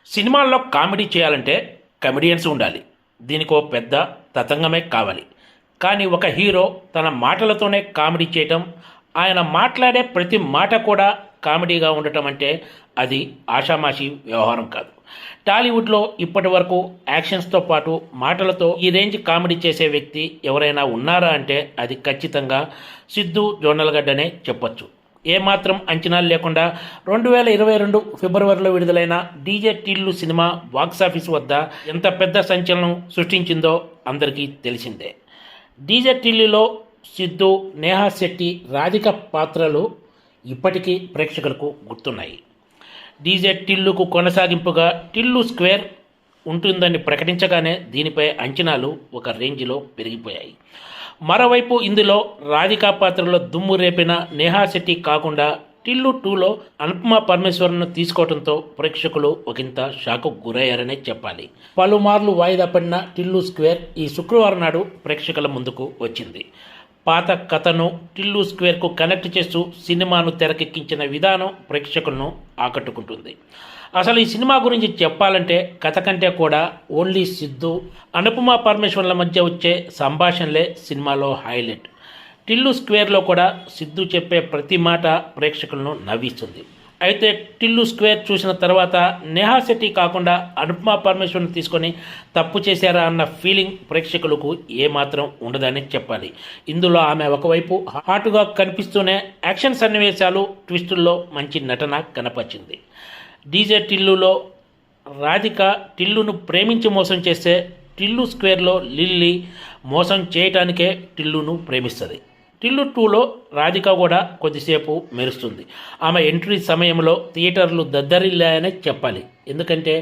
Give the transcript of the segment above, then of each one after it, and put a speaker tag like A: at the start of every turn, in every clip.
A: సినిమాల్లో కామెడీ చేయాలంటే కమెడియన్స్ ఉండాలి. దీనికో పెద్ద తతంగమే కావాలి. కానీ ఒక హీరో తన మాటలతోనే కామెడీ చేయటం, ఆయన మాట్లాడే ప్రతి మాట కూడా కామెడీగా ఉండటం అంటే అది ఆషామాషి వ్యవహారం కాదు. టాలీవుడ్లో ఇప్పటి వరకు యాక్షన్స్తో పాటు మాటలతో ఈ రేంజ్ కామెడీ చేసే వ్యక్తి ఎవరైనా ఉన్నారా అంటే అది ఖచ్చితంగా సిద్ధు జొన్నలగడ్డనే చెప్పొచ్చు. ఏమాత్రం అంచనాలు లేకుండా 2022 ఫిబ్రవరిలో విడుదలైన డీజే టిల్లు సినిమా బాక్సాఫీస్ వద్ద ఎంత పెద్ద సంచలనం సృష్టించిందో అందరికీ తెలిసిందే. డీజే టిల్లులో సిద్ధు, నేహా శెట్టి, రాధిక పాత్రలు ఇప్పటికీ ప్రేక్షకులకు గుర్తున్నాయి. డీజే టిల్లుకు కొనసాగింపుగా టిల్లు స్క్వేర్ ఉంటుందని ప్రకటించగానే దీనిపై అంచనాలు ఒక రేంజ్లో పెరిగిపోయాయి. మరోవైపు ఇందులో రాధికా పాత్రలో దుమ్ము రేపిన నేహా శెట్టి కాకుండా టిల్లు 2లో అనుపమ పరమేశ్వరన్ను తీసుకోవడంతో ప్రేక్షకులు ఒకంత షాకు గురయ్యారనే చెప్పాలి. పలుమార్లు వాయిదా పడిన టిల్లు స్క్వేర్ ఈ శుక్రవారం నాడు ప్రేక్షకుల ముందుకు వచ్చింది. పాత కథను టిల్లు స్క్వేర్కు కనెక్ట్ చేస్తూ సినిమాను తెరకెక్కించిన విధానం ప్రేక్షకులను ఆకట్టుకుంటుంది. అసలు ఈ సినిమా గురించి చెప్పాలంటే కథ కంటే కూడా ఓన్లీ సిద్ధు, అనుపమ పరమేశ్వర్ల మధ్య వచ్చే సంభాషణలే సినిమాలో హైలైట్. టిల్లు స్క్వేర్లో కూడా సిద్ధు చెప్పే ప్రతి మాట ప్రేక్షకులను నవ్విస్తుంది. అయితే టిల్లు స్క్వేర్ చూసిన తర్వాత నేహా శెట్టి కాకుండా అనుపమ పరమేశ్వర్ని తీసుకొని తప్పు చేశారా అన్న ఫీలింగ్ ప్రేక్షకులకు ఏమాత్రం ఉండదని చెప్పాలి. ఇందులో ఆమె ఒకవైపు హాటుగా కనిపిస్తూనే యాక్షన్ సన్నివేశాలు, ట్విస్టుల్లో మంచి నటన కనపరిచింది. డీజే టిల్లులో రాధిక టిల్లును ప్రేమించి మోసం చేస్తే టిల్లు స్క్వేర్లో లిల్లీ మోసం చేయటానికే టిల్లును ప్రేమిస్తుంది. టిల్లు 2లో రాధిక కూడా కొద్దిసేపు మెరుస్తుంది. ఆమె ఎంట్రీ సమయంలో థియేటర్లు దద్దరిల్లాయనే చెప్పాలి. ఎందుకంటే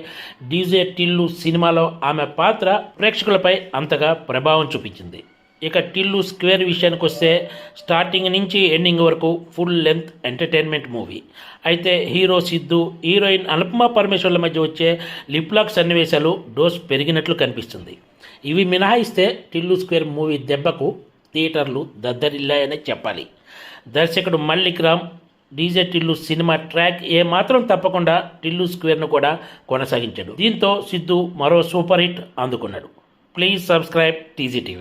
A: డీజే టిల్లు సినిమాలో ఆమె పాత్ర ప్రేక్షకులపై అంతగా ప్రభావం చూపించింది. ఇక టిల్లు స్క్వేర్ విషయానికి వస్తే స్టార్టింగ్ నుంచి ఎండింగ్ వరకు ఫుల్ లెంత్ ఎంటర్టైన్మెంట్ మూవీ. అయితే హీరో సిద్ధు, హీరోయిన్ అనుపమ పరమేశ్వర్ల మధ్య వచ్చే లిప్లాక్ సన్నివేశాలు డోస్ పెరిగినట్లు కనిపిస్తుంది. ఇవి మినహాయిస్తే టిల్లు స్క్వేర్ మూవీ దెబ్బకు థియేటర్లు దద్దరిల్లాయనే చెప్పాలి. దర్శకుడు Mallik Ram DJ Tillu cinema track ఏమాత్రం తప్పకుండా టిల్లు స్క్వేర్ను కూడా కొనసాగించాడు. దీంతో సిద్ధు మరో సూపర్ హిట్ అందుకున్నాడు. Please subscribe TG TV.